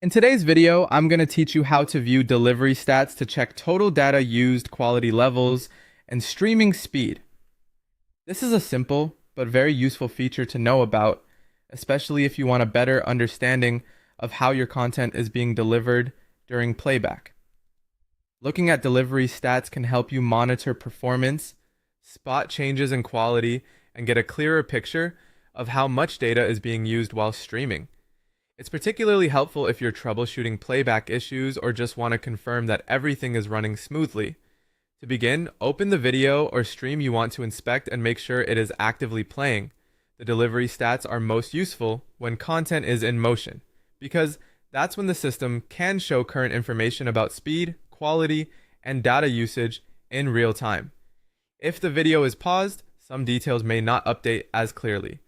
In today's video, I'm going to teach you how to view delivery stats to check total data used, quality levels, and streaming speed. This is a simple but very useful feature to know about, especially if you want a better understanding of how your content is being delivered during playback. Looking at delivery stats can help you monitor performance, spot changes in quality, and get a clearer picture of how much data is being used while streaming. It's particularly helpful if you're troubleshooting playback issues or just want to confirm that everything is running smoothly. To begin, open the video or stream you want to inspect and make sure it is actively playing. The delivery stats are most useful when content is in motion, because that's when the system can show current information about speed, quality, and data usage in real time. If the video is paused, some details may not update as clearly.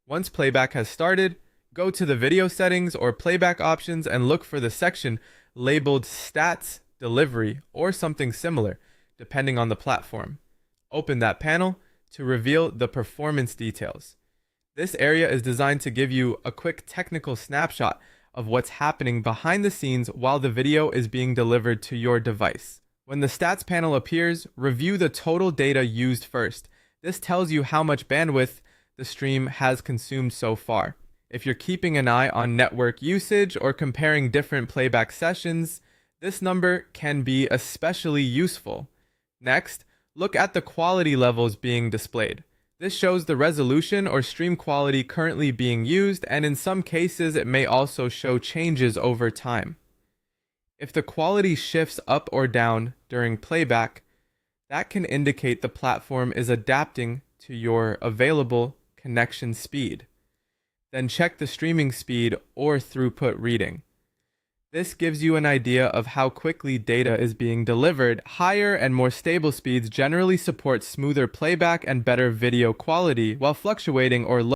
Once playback has started, go to the video settings or playback options and look for the section labeled Stats, Delivery, or something similar, depending on the platform. Open that panel to reveal the performance details. This area is designed to give you a quick technical snapshot of what's happening behind the scenes while the video is being delivered to your device. When the stats panel appears, review the total data used first. This tells you how much bandwidth the stream has consumed so far. If you're keeping an eye on network usage or comparing different playback sessions, this number can be especially useful. Next, look at the quality levels being displayed. This shows the resolution or stream quality currently being used, and in some cases it may also show changes over time. If the quality shifts up or down during playback, that can indicate the platform is adapting to your available connection speed. Then check the streaming speed or throughput reading. This gives you an idea of how quickly data is being delivered. Higher and more stable speeds generally support smoother playback and better video quality, while fluctuating or low